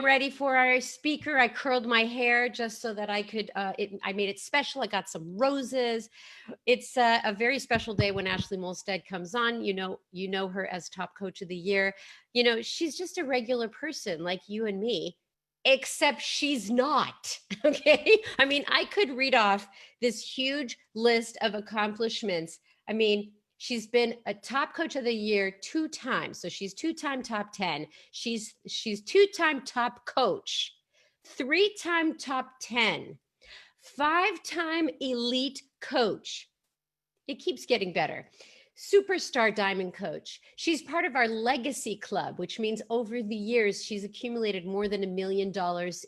ready for our speaker. I curled my hair just so that I could, I made it special. I got some roses. It's a very special day when Ashlie Molstad comes on. You know her as top coach of the year. She's just a regular person like you and me, except she's not. Okay. I mean, I could read off this huge list of accomplishments. I mean, she's been a top coach of the year 2 times. So she's 2-time top 10. She's 2-time top coach, 3-time top 10, 5-time elite coach. It keeps getting better. Superstar diamond coach. She's part of our legacy club, which means over the years, she's accumulated more than $1 million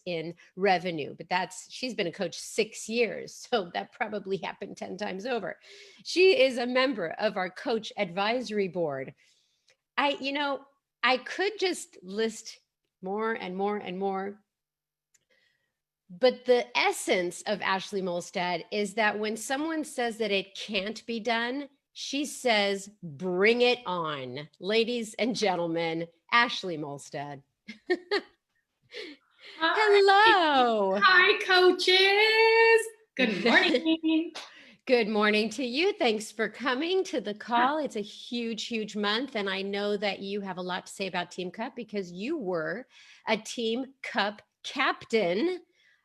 in revenue. But she's been a coach 6 years. So that probably happened 10 times over. She is a member of our coach advisory board. I could just list more and more and more. But the essence of Ashlie Molstad is that when someone says that it can't be done, she says, bring it on. Ladies and gentlemen, Ashlie Molstad. Hello. Hi, coaches. Good morning. Good morning to you. Thanks for coming to the call. It's a huge, huge month. And I know that you have a lot to say about Team Cup because you were a Team Cup captain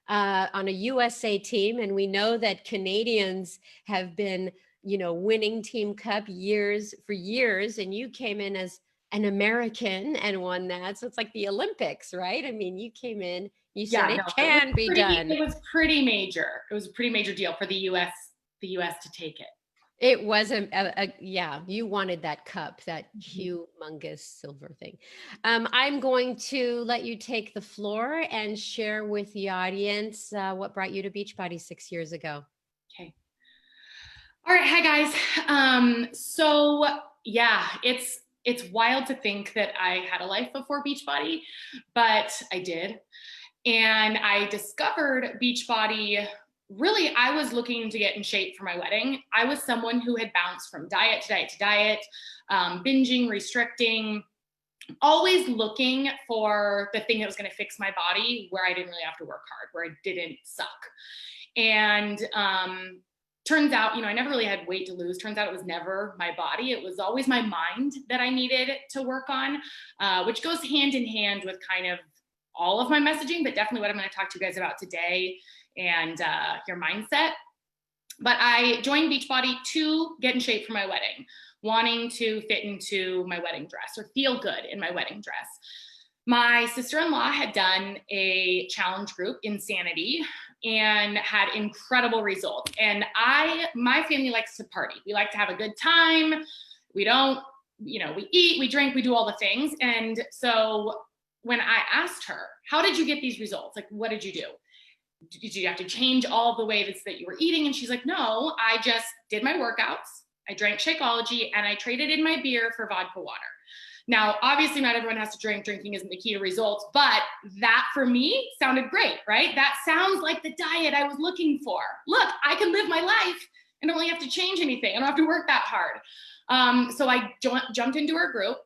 on a USA team. And we know that Canadians have been winning Team Cup for years, and you came in as an American and won that. So it's like the Olympics, right? I mean, you came in, you said it can be done. It was pretty major. It was a pretty major deal for the US to take it. It was yeah, you wanted that cup, that humongous silver thing. I'm going to let you take the floor and share with the audience what brought you to Beachbody 6 years ago. Okay. All right. Hi, guys. So yeah, it's wild to think that I had a life before Beachbody, but I did. And I discovered Beachbody. Really, I was looking to get in shape for my wedding. I was someone who had bounced from diet to diet to diet, binging, restricting, always looking for the thing that was going to fix my body where I didn't really have to work hard, where I didn't suck. And turns out, I never really had weight to lose. Turns out it was never my body. It was always my mind that I needed to work on, which goes hand in hand with kind of all of my messaging, but definitely what I'm going to talk to you guys about today and your mindset. But I joined Beachbody to get in shape for my wedding, wanting to fit into my wedding dress or feel good in my wedding dress. My sister-in-law had done a challenge group, Insanity, and had incredible results. And my family likes to party. We like to have a good time. We don't, we eat, we drink, we do all the things. And so when I asked her, how did you get these results? Like, what did you do? Did you have to change all the ways that you were eating? And she's like, no, I just did my workouts. I drank Shakeology and I traded in my beer for vodka water. Now, obviously not everyone has to drink. Drinking isn't the key to results, but that for me sounded great, right? That sounds like the diet I was looking for. Look, I can live my life and don't really have to change anything. I don't have to work that hard. So I jumped into her group,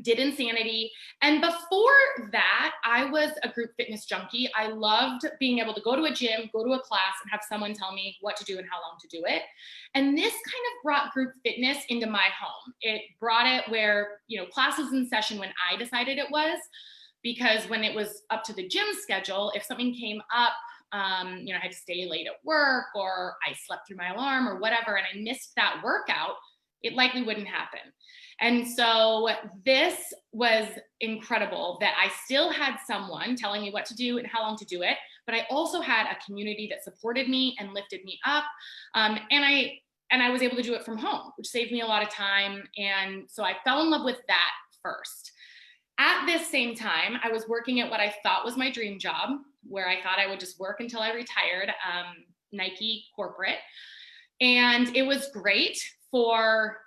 did Insanity. And before that, I was a group fitness junkie. I loved being able to go to a gym, go to a class, and have someone tell me what to do and how long to do it. And this kind of brought group fitness into my home. It brought it where, classes in session when I decided it was, because when it was up to the gym schedule, if something came up, I had to stay late at work or I slept through my alarm or whatever, and I missed that workout, it likely wouldn't happen. And so this was incredible that I still had someone telling me what to do and how long to do it, but I also had a community that supported me and lifted me up. And I was able to do it from home, which saved me a lot of time. And so I fell in love with that first. At this same time, I was working at what I thought was my dream job, where I thought I would just work until I retired, Nike corporate. And it was great for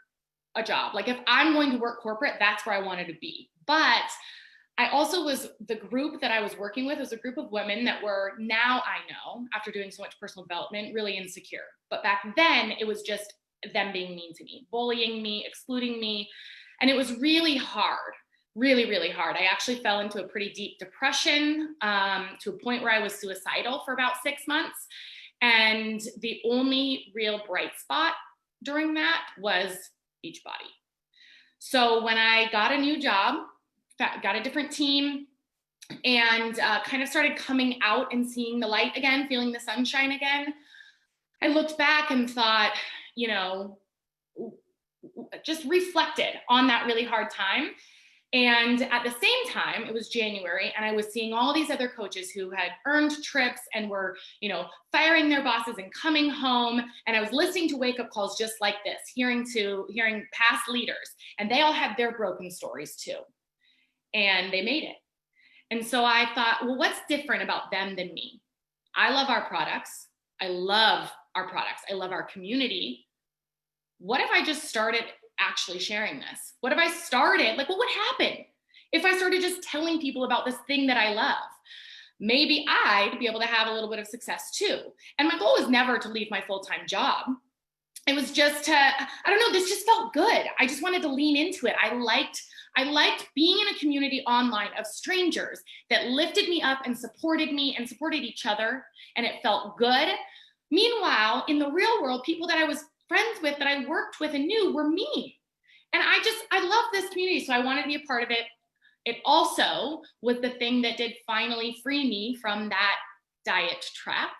a job. Like if I'm going to work corporate, that's where I wanted to be. But I also the group that I was working with was a group of women that were, now I know, after doing so much personal development, really insecure. But back then it was just them being mean to me, bullying me, excluding me. And it was really hard really, really hard. I actually fell into a pretty deep depression, to a point where I was suicidal for about 6 months. And the only real bright spot during that was Beachbody. So when I got a new job, got a different team, and kind of started coming out and seeing the light again, feeling the sunshine again, I looked back and thought, you know, just reflected on that really hard time. And at the same time, it was January, and I was seeing all these other coaches who had earned trips and were, firing their bosses and coming home. And I was listening to wake up calls just like this, hearing past leaders, and they all had their broken stories too. And they made it. And so I thought, well, what's different about them than me? I love our products. I love our products. I love our community. What if I just started actually sharing this? What if I started, what would happen if I started just telling people about this thing that I love? Maybe I'd be able to have a little bit of success too. And my goal was never to leave my full-time job. It was just this just felt good. I just wanted to lean into it. I liked being in a community online of strangers that lifted me up and supported me and supported each other, and it felt good. Meanwhile, in the real world, people that I was friends with, that I worked with and knew, were mean. And I love this community, so I wanted to be a part of it. It also was the thing that did finally free me from that diet trap.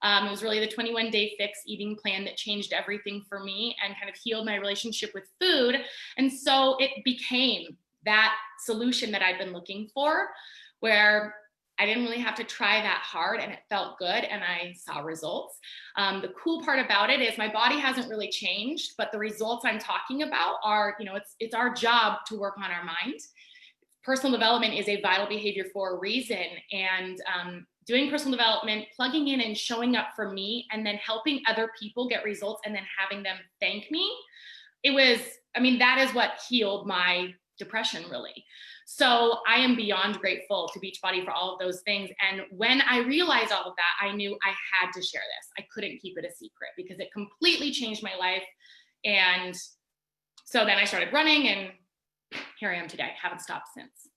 It was really the 21-day fix eating plan that changed everything for me and kind of healed my relationship with food. And so it became that solution that I've been looking for, where I didn't really have to try that hard, and it felt good, and I saw results. The cool part about it is my body hasn't really changed, but the results I'm talking about are, it's our job to work on our mind. Personal development is a vital behavior for a reason. And doing personal development, plugging in and showing up for me, and then helping other people get results and then having them thank me, that is what healed my depression, really. So I am beyond grateful to Beachbody for all of those things. And when I realized all of that, I knew I had to share this. I couldn't keep it a secret because it completely changed my life. And so then I started running, and here I am today. Haven't stopped since.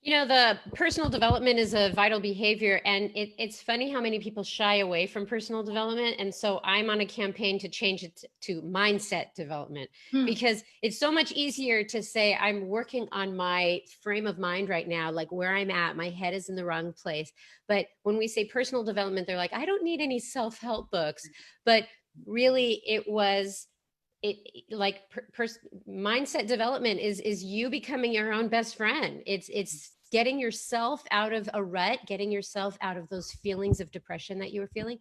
The personal development is a vital behavior, and it's funny how many people shy away from personal development. And so I'm on a campaign to change it to mindset development, because it's so much easier to say, I'm working on my frame of mind right now, like where I'm at, my head is in the wrong place. But when we say personal development, they're like, I don't need any self-help books. But really, mindset development is you becoming your own best friend. It's getting yourself out of a rut, getting yourself out of those feelings of depression that you were feeling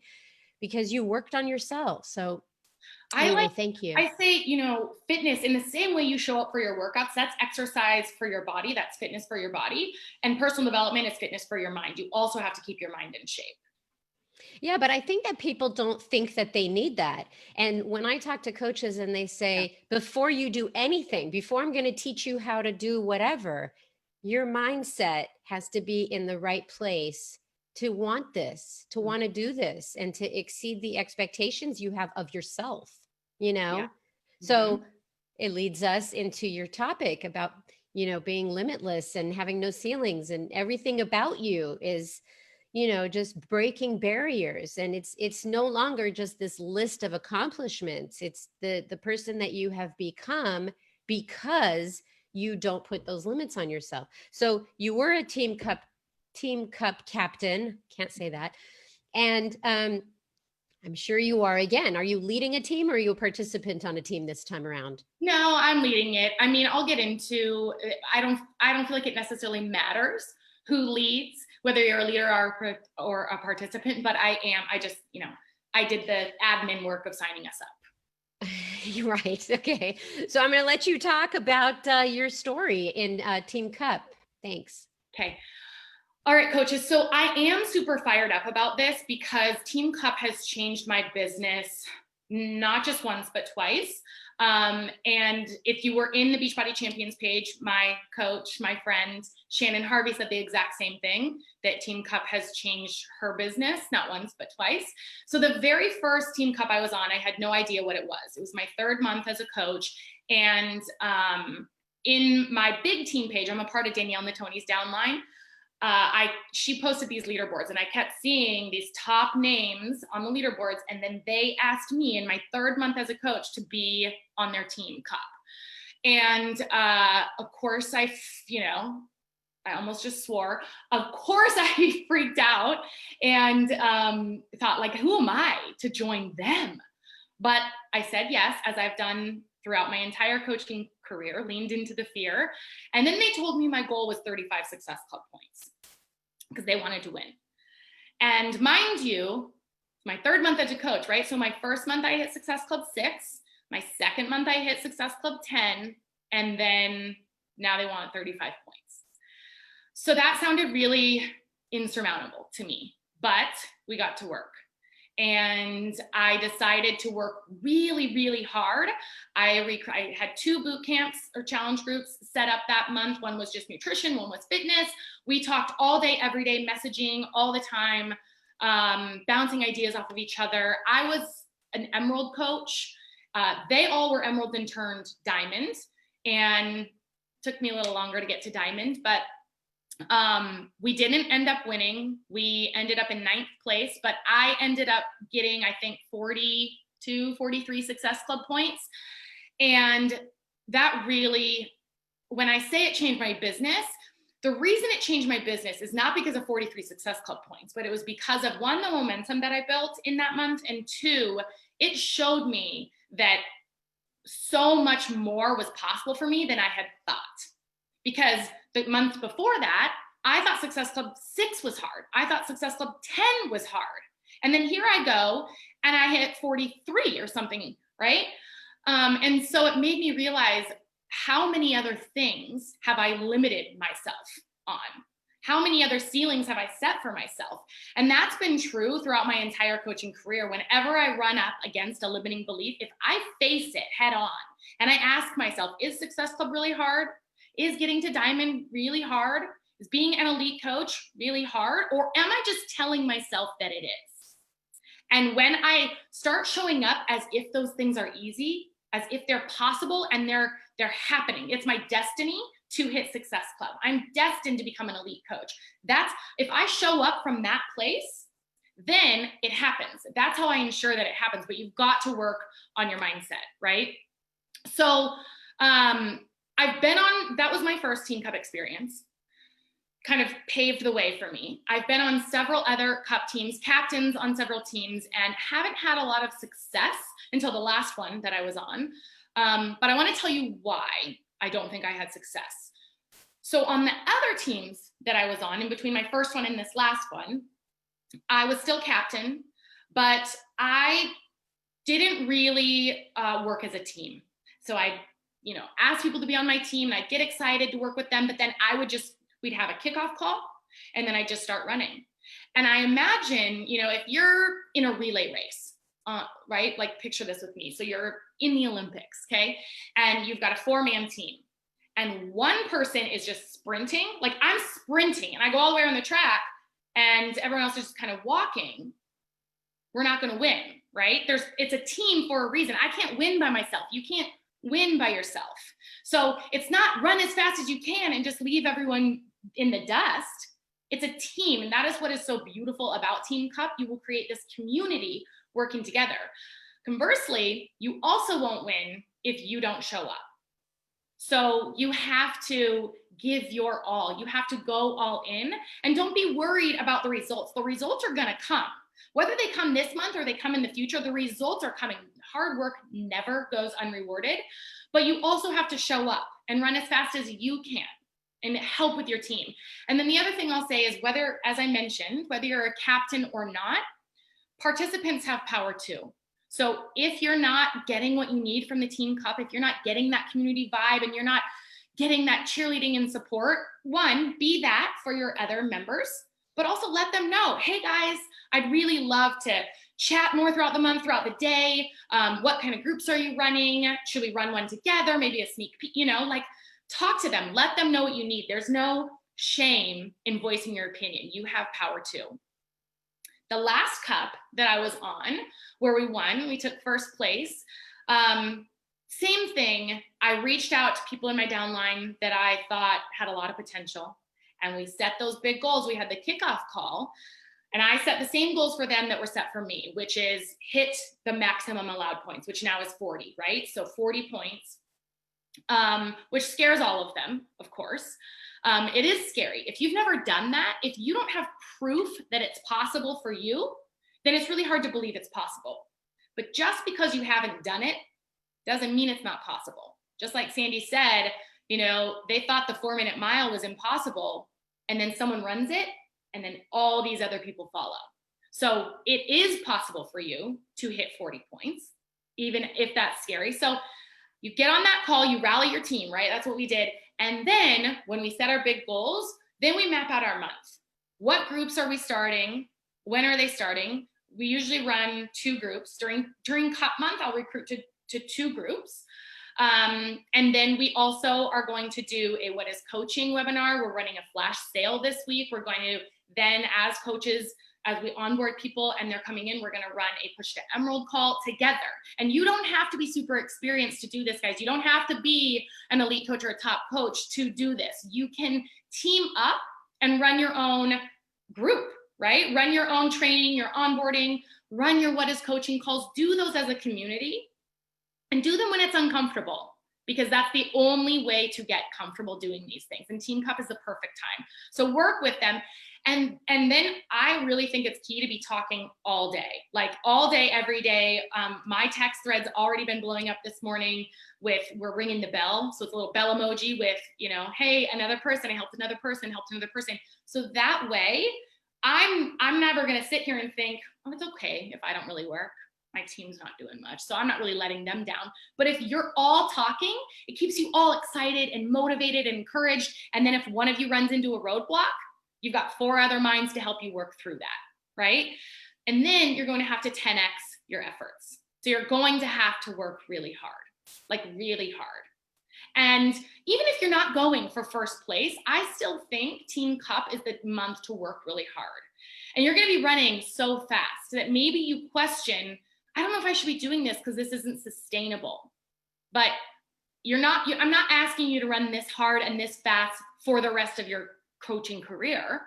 because you worked on yourself. So thank you. I say, fitness, in the same way you show up for your workouts, that's exercise for your body, that's fitness for your body, and personal development is fitness for your mind. You also have to keep your mind in shape. Yeah, but I think that people don't think that they need that. And when I talk to coaches and they say, before you do anything, before I'm going to teach you how to do whatever, your mindset has to be in the right place to want this, to want to do this, and to exceed the expectations you have of yourself, So it leads us into your topic about, being limitless and having no ceilings, and everything about you is just breaking barriers. And it's no longer just this list of accomplishments. It's the person that you have become because you don't put those limits on yourself. So you were a team cup captain, can't say that. And I'm sure you are again. Are you leading a team, or are you a participant on a team this time around? No, I'm leading it. I'll get into, I don't feel like it necessarily matters who leads, whether you're a leader or a participant, but I did the admin work of signing us up. You're right. Okay. So I'm going to let you talk about your story in Team Cup. Thanks. Okay. All right, coaches. So I am super fired up about this because Team Cup has changed my business, not just once, but twice. And if you were in the Beachbody Champions page, my coach, my friend, Shannon Harvey said the exact same thing, that Team Cup has changed her business, not once, but twice. So the very first Team Cup I was on, I had no idea what it was. It was my third month as a coach. And in my big team page, I'm a part of Danielle Natoni's downline. She posted these leaderboards, and I kept seeing these top names on the leaderboards. And then they asked me in my 3rd month as a coach to be on their team cup. And of course, I almost just swore. Of course, I freaked out and thought, like, who am I to join them? But I said yes, as I've done throughout my entire coaching career, leaned into the fear. And then they told me my goal was 35 Success Club points because they wanted to win. And mind you, my 3rd month as a coach, right? So my 1st month I hit Success Club 6. My 2nd month I hit Success Club 10. And then now they want 35 points. So that sounded really insurmountable to me, but we got to work. And I decided to work really, really hard. I had 2 boot camps or challenge groups set up that month. One was just nutrition, one was fitness. We talked all day, every day, messaging all the time, bouncing ideas off of each other. I was an Emerald coach. They all were Emerald and turned Diamond, and it took me a little longer to get to Diamond, but we didn't end up winning. We ended up in 9th place, but I ended up getting, I think, 42, 43 Success Club points. And that really, when I say it changed my business, the reason it changed my business is not because of 43 Success Club points, but it was because of, 1, the momentum that I built in that month, and 2, it showed me that so much more was possible for me than I had thought. Because the month before that, I thought Success Club 6 was hard. I thought Success Club 10 was hard. And then here I go and I hit 43 or something, right? And so it made me realize, how many other things have I limited myself on? How many other ceilings have I set for myself? And that's been true throughout my entire coaching career. Whenever I run up against a limiting belief, if I face it head on and I ask myself, is Success Club really hard? Is getting to Diamond really hard? Is being an elite coach really hard? Or am I just telling myself that it is? And when I start showing up as if those things are easy, as if they're possible and they're happening, it's my destiny to hit Success Club. I'm destined to become an elite coach. That's, if I show up from that place, then it happens. That's how I ensure that it happens. But you've got to work on your mindset, right? So, I've been on, that was my first Team Cup experience, kind of paved the way for me. I've been on several other cup teams, captains on several teams, and haven't had a lot of success until the last one that I was on. But I want to tell you why I don't think I had success. So on the other teams that I was on, in between my first one and this last one, I was still captain, but I didn't really work as a team. So I ask people to be on my team, and I'd get excited to work with them, but then we'd have a kickoff call, and then I'd just start running. And I imagine, if you're in a relay race, right? Like, picture this with me. So you're in the Olympics, okay? And you've got a 4-man team, and one person is just sprinting. Like, I'm sprinting, and I go all the way around the track, and everyone else is just kind of walking. We're not going to win, right? It's a team for a reason. I can't win by myself. You can't win by yourself. So it's not run as fast as you can and just leave everyone in the dust. It's a team. And that is what is so beautiful about Team Cup. You will create this community working together. Conversely, you also won't win if you don't show up. So you have to give your all. You have to go all in, and don't be worried about the results. The results are going to come. Whether they come this month or they come in the future, the results are coming. Hard work never goes unrewarded, but you also have to show up and run as fast as you can and help with your team. And then the other thing I'll say is, whether, as I mentioned, whether you're a captain or not, participants have power too. So if you're not getting what you need from the Team Cup, if you're not getting that community vibe and you're not getting that cheerleading and support, one, be that for your other members, but also let them know, hey guys, I'd really love to chat more throughout the month, throughout the day. What kind of groups are you running? Should we run one together? Maybe a sneak peek, talk to them, let them know what you need. There's no shame in voicing your opinion. You have power too. The last cup that I was on, where we won, we took first place. Same thing. I reached out to people in my downline that I thought had a lot of potential, and we set those big goals. We had the kickoff call, and I set the same goals for them that were set for me, which is hit the maximum allowed points, which now is 40, right? So 40 points, which scares all of them, of course. It is scary. If you've never done that, if you don't have proof that it's possible for you, then it's really hard to believe it's possible. But just because you haven't done it doesn't mean it's not possible. Just like Sandy said, you know, they thought the 4-minute mile was impossible, and then someone runs it, and then all these other people follow. So it is possible for you to hit 40 points, even if that's scary. So you get on that call, you rally your team, right? That's what we did. And then when we set our big goals, then we map out our month. What groups are we starting? When are they starting? We usually run 2 groups. During cup month, I'll recruit to 2 groups. And then we also are going to do a What is Coaching webinar. We're running a flash sale this week. We're going to then, as coaches, as we onboard people and they're coming in, we're going to run a Push to Emerald call together. And you don't have to be super experienced to do this, guys. You don't have to be an elite coach or a top coach to do this. You can team up and run your own group, right? Run your own training, your onboarding, run your What is Coaching calls. Do those as a community, and do them when it's uncomfortable, because that's the only way to get comfortable doing these things. And Team Cup is the perfect time. So work with them. And then I really think it's key to be talking all day, like all day, every day. My text thread's already been blowing up this morning with, we're ringing the bell. So it's a little bell emoji with, you know, hey, another person, I helped another person, helped another person. So that way I'm never going to sit here and think, oh, it's okay if I don't really work. My team's not doing much, so I'm not really letting them down. But if you're all talking, it keeps you all excited and motivated and encouraged. And then if one of you runs into a roadblock, you've got 4 other minds to help you work through that, right? And then you're going to have to 10x your efforts. So you're going to have to work really hard, like really hard. And even if you're not going for first place, I still think Team Cup is the month to work really hard. And you're going to be running so fast that maybe you question, I don't know if I should be doing this because this isn't sustainable. But I'm not asking you to run this hard and this fast for the rest of your coaching career.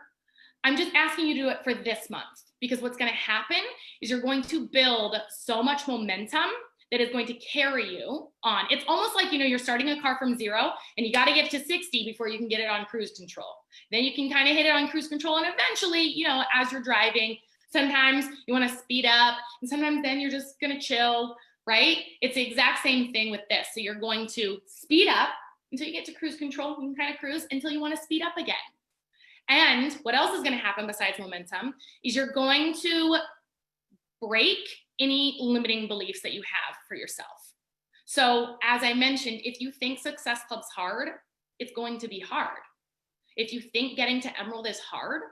I'm just asking you to do it for this month, because what's going to happen is you're going to build so much momentum that is going to carry you on. It's almost like, you know, you're starting a car from 0 and you got to get to 60 before you can get it on cruise control. Then you can kind of hit it on cruise control, and eventually, you know, as you're driving, sometimes you want to speed up, and sometimes then you're just going to chill, right? It's the exact same thing with this. So you're going to speed up until you get to cruise control. You can kind of cruise until you want to speed up again. And what else is going to happen besides momentum is you're going to break any limiting beliefs that you have for yourself. So as I mentioned, if you think Success Club's hard, it's going to be hard. If you think getting to Emerald is hard,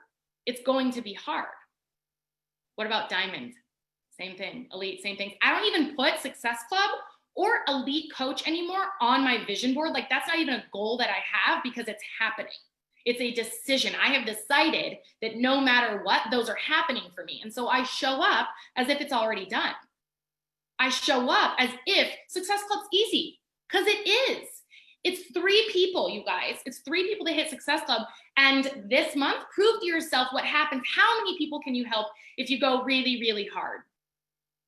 it's going to be hard. What about Diamond? Same thing. Elite, same thing. I don't even put Success Club or Elite Coach anymore on my vision board. Like, that's not even a goal that I have, because it's happening. It's a decision. I have decided that no matter what, those are happening for me. And so I show up as if it's already done. I show up as if Success Club's easy, because it is. It's 3 people, you guys. It's 3 people that hit Success Club. And this month, prove to yourself what happens. How many people can you help if you go really, really hard?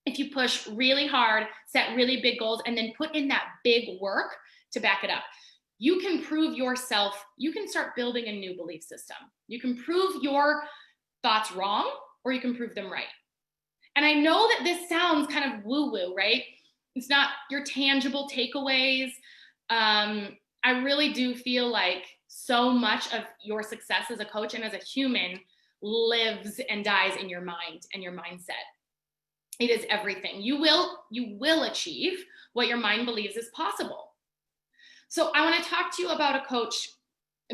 If you push really hard, set really big goals, and then put in that big work to back it up. You can prove yourself. You can start building a new belief system. You can prove your thoughts wrong, or you can prove them right. And I know that this sounds kind of woo-woo, right? It's not your tangible takeaways. I really do feel like so much of your success as a coach and as a human lives and dies in your mind and your mindset. It is everything. You will achieve what your mind believes is possible. So I want to talk to you about a coach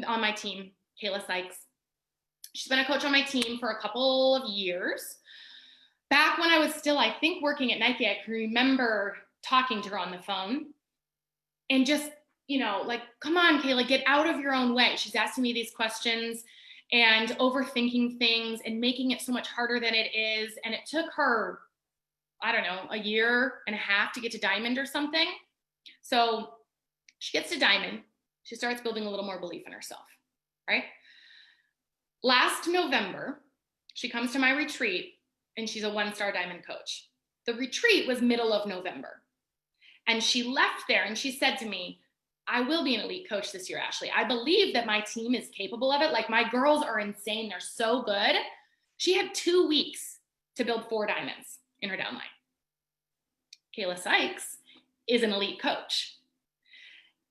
on my team, Kayla Sykes. She's been a coach on my team for a couple of years. Back when I was still, I think, working at Nike, I can remember talking to her on the phone and just, you know, like, come on, Kayla, get out of your own way. She's asking me these questions and overthinking things and making it so much harder than it is. And it took her, I don't know, 1.5 years to get to Diamond or something. So she gets to diamond. She starts building a little more belief in herself, right? Last November, she comes to my retreat and she's a 1-star diamond coach. The retreat was middle of November. And she left there and she said to me, I will be an elite coach this year, Ashlie. I believe that my team is capable of it. Like, my girls are insane. They're so good. She had 2 weeks to build 4 diamonds in her downline. Kayla Sykes is an elite coach.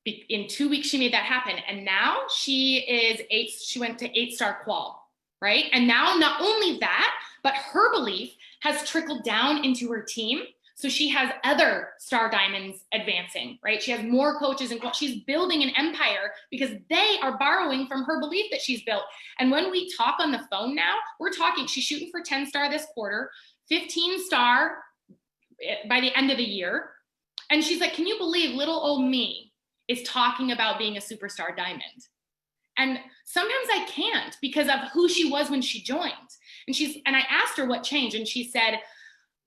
In 2 weeks, she made that happen. And now she went to 8-star qual, right? And now not only that, but her belief has trickled down into her team. So she has other star diamonds advancing, right? She has more coaches and she's building an empire because they are borrowing from her belief that she's built. And when we talk on the phone now, we're talking, she's shooting for 10-star this quarter, 15-star by the end of the year. And she's like, can you believe little old me is talking about being a superstar diamond? And sometimes I can't because of who she was when she joined. And I asked her what changed. And she said,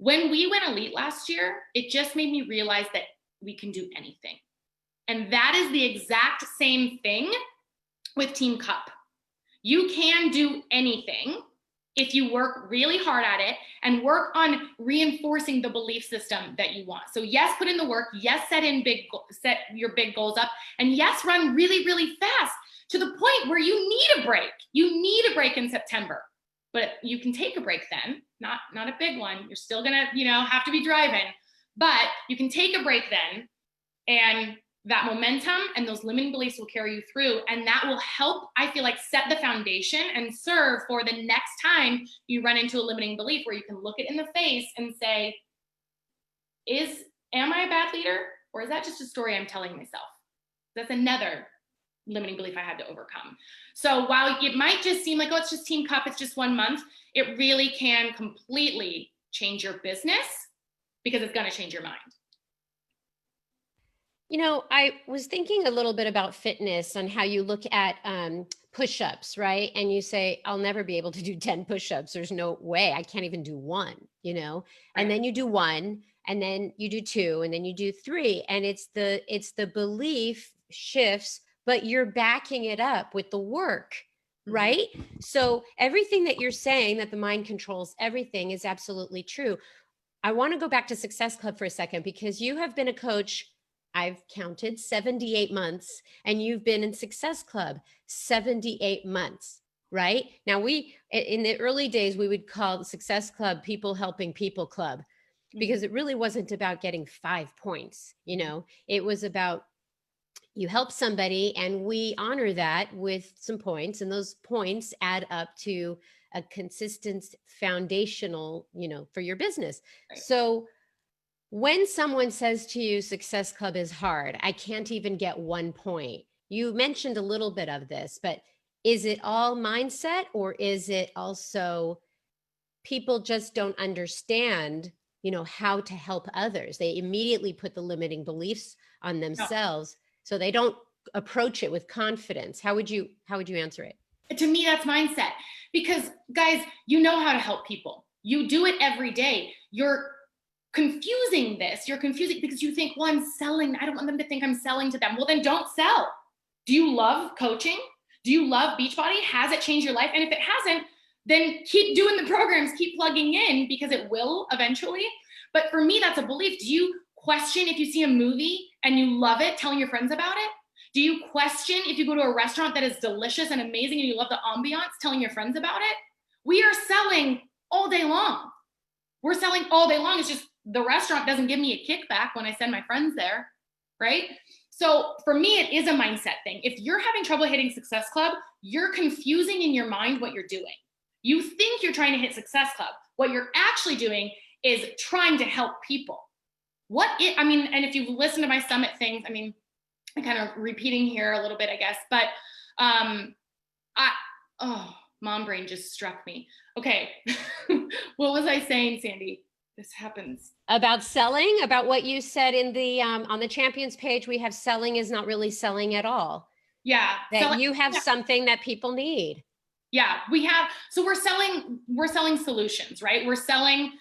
when we went elite last year, it just made me realize that we can do anything. And that is the exact same thing with Team Cup. You can do anything if you work really hard at it and work on reinforcing the belief system that you want. So yes, put in the work. Yes, set your big goals up. And yes, run really, really fast to the point where you need a break. You need a break in September, but you can take a break then, not a big one. You're still gonna, have to be driving, but you can take a break then, and that momentum and those limiting beliefs will carry you through. And that will help, I feel like, set the foundation and serve for the next time you run into a limiting belief, where you can look it in the face and say, am I a bad leader? Or is that just a story I'm telling myself? That's another limiting belief I had to overcome. So while it might just seem like, oh, it's just Team Cup, it's just 1 month, it really can completely change your business because it's going to change your mind. I was thinking a little bit about fitness and how you look at push-ups, right? And you say, I'll never be able to do 10 push-ups. There's no way. I can't even do one, Right. And then you do 1, and then you do 2, and then you do 3. And it's the belief shifts, but you're backing it up with the work, right? So everything that you're saying, that the mind controls everything, is absolutely true. I want to go back to Success Club for a second, because you have been a coach, I've counted 78 months, and you've been in Success Club 78 months, right? Now, in the early days, we would call the Success Club People Helping People Club, because it really wasn't about getting 5 points. It was about, you help somebody and we honor that with some points, and those points add up to a consistent foundational, for your business. Right. So when someone says to you, Success Club is hard, I can't even get 1 point. You mentioned a little bit of this, but is it all mindset, or is it also people just don't understand, how to help others? They immediately put the limiting beliefs on themselves. No. So they don't approach it with confidence. How would you answer it? To me, that's mindset. Because guys, you know how to help people. You do it every day. You're confusing this. You're confusing because you think, well, I'm selling. I don't want them to think I'm selling to them. Well, then don't sell. Do you love coaching? Do you love Beachbody? Has it changed your life? And if it hasn't, then keep doing the programs, keep plugging in, because it will eventually. But for me, that's a belief. Do you question if you see a movie and you love it, telling your friends about it? Do you question if you go to a restaurant that is delicious and amazing and you love the ambiance, telling your friends about it? We are selling all day long. We're selling all day long. It's just the restaurant doesn't give me a kickback when I send my friends there, right? So for me, it is a mindset thing. If you're having trouble hitting Success Club, you're confusing in your mind what you're doing. You think you're trying to hit Success Club. What you're actually doing is trying to help people. And if you've listened to my summit things, I'm kind of repeating here a little bit, I guess, but mom brain just struck me. Okay. What was I saying, Sandy? This happens. About selling, about what you said in the, on the champions page, we have selling is not really selling at all. Yeah. That you have something that people need. Yeah, we have. So we're selling solutions, right? We're selling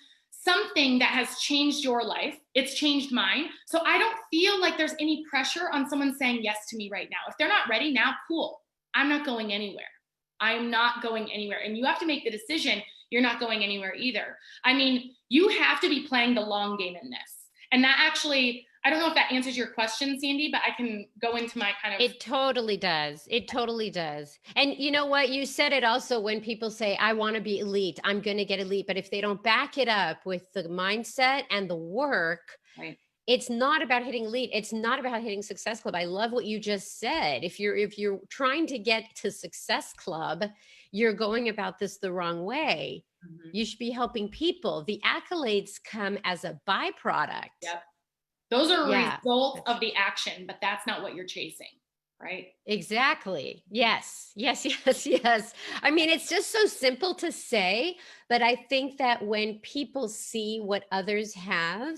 something that has changed your life. It's changed mine. So I don't feel like there's any pressure on someone saying yes to me right now. If they're not ready now, cool. I'm not going anywhere. I'm not going anywhere. And you have to make the decision. You're not going anywhere either. I mean, you have to be playing the long game in this. And that actually, I don't know if that answers your question, Sandy, but I can go into my kind of. It totally does. It totally does. And you know what? You said it also when people say, I want to be elite, I'm going to get elite. But if they don't back it up with the mindset and the work, Right. it's not about hitting elite. It's not about hitting Success Club. I love what you just said. If you're trying to get to Success Club, you're going about this the wrong way. Mm-hmm. You should be helping people. The accolades come as a byproduct. Yep. Those are results of the action, but that's not what you're chasing, right? Exactly. Yes. Yes. Yes. Yes. I mean, it's just so simple to say, but I think that when people see what others have,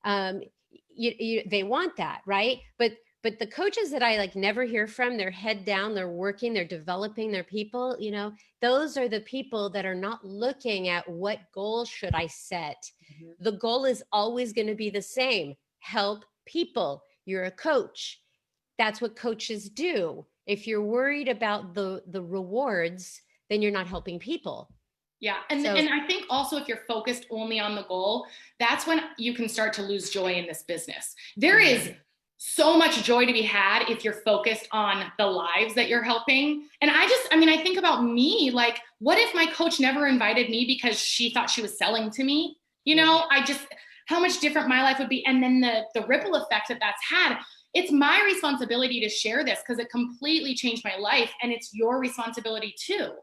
they want that, right? But the coaches that I like never hear from, they're head down, they're working, they're developing their people, those are the people that are not looking at what goal should I set. Mm-hmm. The goal is always going to be the same. Help people. You're a coach. That's what coaches do. If you're worried about the rewards, then you're not helping people. Yeah. And I think also if you're focused only on the goal, that's when you can start to lose joy in this business. There is so much joy to be had if you're focused on the lives that you're helping. And I think about me, like, what if my coach never invited me because she thought she was selling to me? How much different my life would be. And then the ripple effect that that's had. It's my responsibility to share this because it completely changed my life. And it's your responsibility too.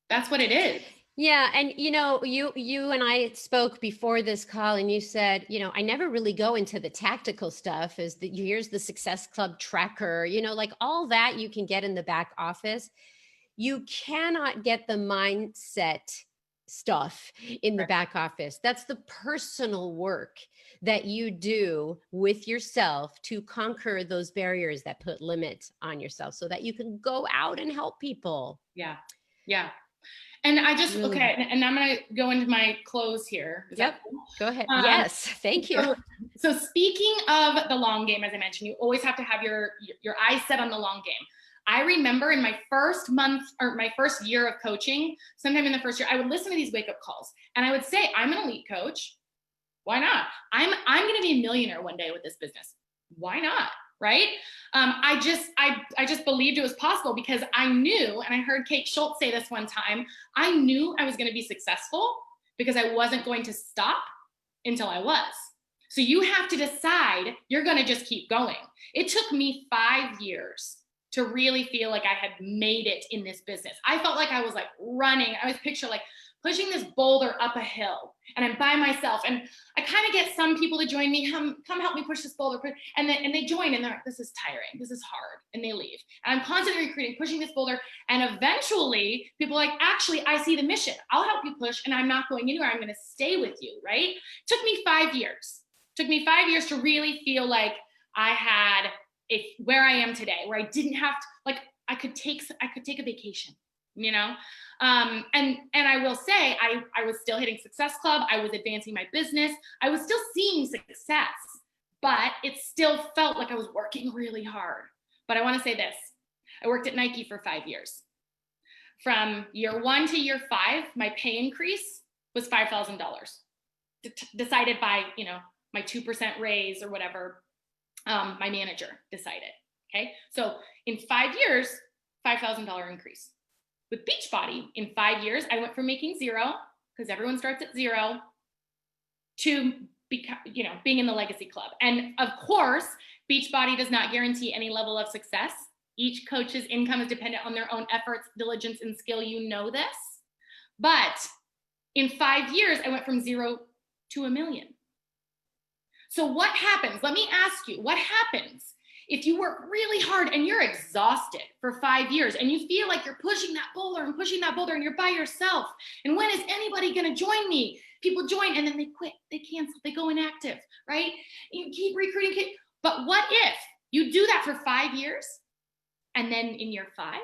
That's what it is. Yeah. And you and I spoke before this call and you said, I never really go into the tactical stuff here's the Success Club tracker, like all that you can get in the back office. You cannot get the mindset stuff in the back office. That's the personal work that you do with yourself to conquer those barriers that put limits on yourself so that you can go out and help people. Yeah. Yeah. And I just, okay. And I'm going to go into my close here. Is that cool? Go ahead. Yes. Thank you. So speaking of the long game, as I mentioned, you always have to have your eyes set on the long game. I remember in my first month or my first year of coaching, sometime in the first year, I would listen to these wake up calls and I would say, I'm an elite coach. Why not? I'm going to be a millionaire one day with this business. Why not? Right? I just believed it was possible because I knew, and I heard Kate Schultz say this one time, I knew I was going to be successful because I wasn't going to stop until I was. So you have to decide you're going to just keep going. It took me 5 years to really feel like I had made it in this business. I felt like I was like running. I was picture like pushing this boulder up a hill and I'm by myself. And I kind of get some people to join me, come help me push this boulder. And they join and they're like, this is tiring. This is hard. And they leave. And I'm constantly recruiting, pushing this boulder. And eventually people are like, actually, I see the mission. I'll help you push and I'm not going anywhere. I'm going to stay with you. Right? It took me 5 years. It took me 5 years to really feel like I had where I am today, where I didn't have to, like, I could take a vacation, and I will say, I was still hitting Success Club. I was advancing my business. I was still seeing success, but it still felt like I was working really hard. But I want to say this, I worked at Nike for 5 years. From year 1 to year 5, my pay increase was $5,000 decided by, my 2% raise or whatever. My manager decided. Okay. So in 5 years, $5,000 increase. With Beachbody, in 5 years, I went from making zero, because everyone starts at zero, to being in the legacy club. And of course, Beachbody does not guarantee any level of success. Each coach's income is dependent on their own efforts, diligence, and skill. You know this. But in 5 years, I went from zero to $1 million. So what happens? Let me ask you, what happens if you work really hard and you're exhausted for 5 years and you feel like you're pushing that boulder and you're by yourself? And when is anybody going to join me? People join and then they quit, they cancel, they go inactive, right? You keep recruiting. But what if you do that for 5 years and then in year 5,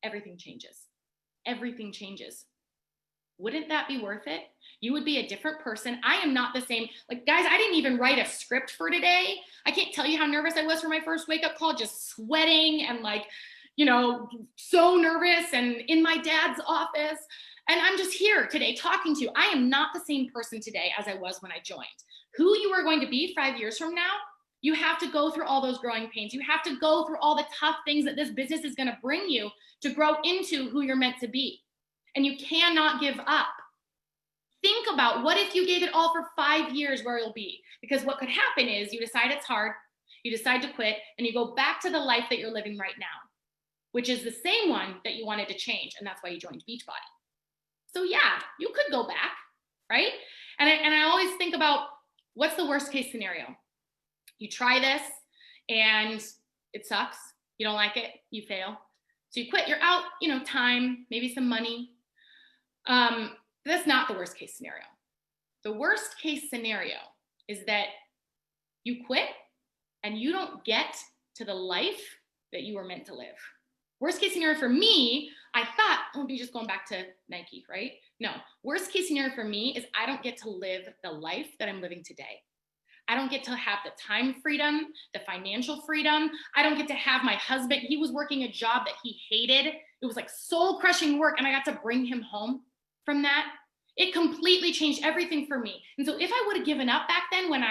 everything changes. Everything changes. Wouldn't that be worth it? You would be a different person. I am not the same. Like, guys, I didn't even write a script for today. I can't tell you how nervous I was for my first wake up call, just sweating and like, so nervous and in my dad's office. And I'm just here today talking to you. I am not the same person today as I was when I joined. Who you are going to be 5 years from now, you have to go through all those growing pains. You have to go through all the tough things that this business is going to bring you to grow into who you're meant to be. And you cannot give up. Think about, what if you gave it all for 5 years, where you'll be? Because what could happen is you decide it's hard, you decide to quit, and you go back to the life that you're living right now, which is the same one that you wanted to change. And that's why you joined Beachbody. So yeah, you could go back, right? And I always think about, what's the worst case scenario? You try this and it sucks. You don't like it, you fail. So you quit, you're out, time, maybe some money. That's not the worst case scenario. The worst case scenario is that you quit and you don't get to the life that you were meant to live. Worst case scenario for me, I thought, I'll be just going back to Nike, right? No, worst case scenario for me is I don't get to live the life that I'm living today. I don't get to have the time freedom, the financial freedom. I don't get to have my husband. He was working a job that he hated. It was like soul crushing work. And I got to bring him home from that. It completely changed everything for me. And so if I would have given up back then, when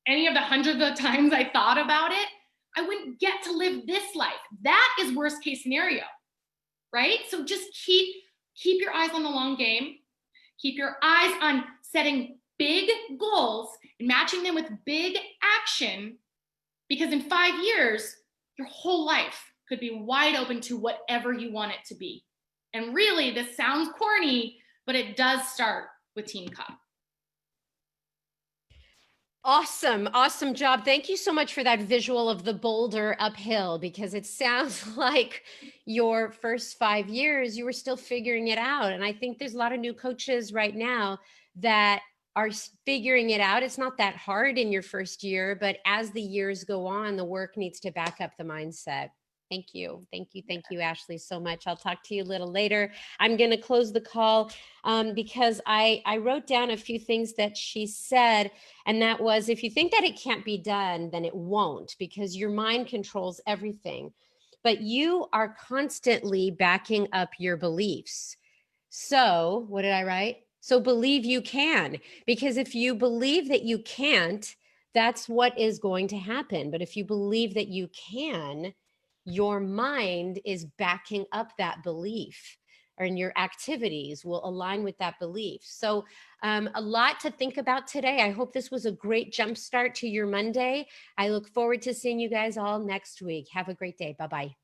any of the hundreds of times I thought about it, I wouldn't get to live this life. That is worst case scenario, right? So just keep your eyes on the long game. Keep your eyes on setting big goals and matching them with big action, because in 5 years, your whole life could be wide open to whatever you want it to be. And really, this sounds corny, but it does start with Team Cup. Awesome job. Thank you so much for that visual of the boulder uphill, because it sounds like your first 5 years, you were still figuring it out. And I think there's a lot of new coaches right now that are figuring it out. It's not that hard in your first year, but as the years go on, the work needs to back up the mindset. Thank you, Ashlie, so much. I'll talk to you a little later. I'm going to close the call because I wrote down a few things that she said. And that was, if you think that it can't be done, then it won't, because your mind controls everything. But you are constantly backing up your beliefs. So what did I write? So believe you can, because if you believe that you can't, that's what is going to happen. But if you believe that you can, your mind is backing up that belief, and your activities will align with that belief. So a lot to think about today. I hope this was a great jumpstart to your Monday. I look forward to seeing you guys all next week. Have a great day. Bye-bye.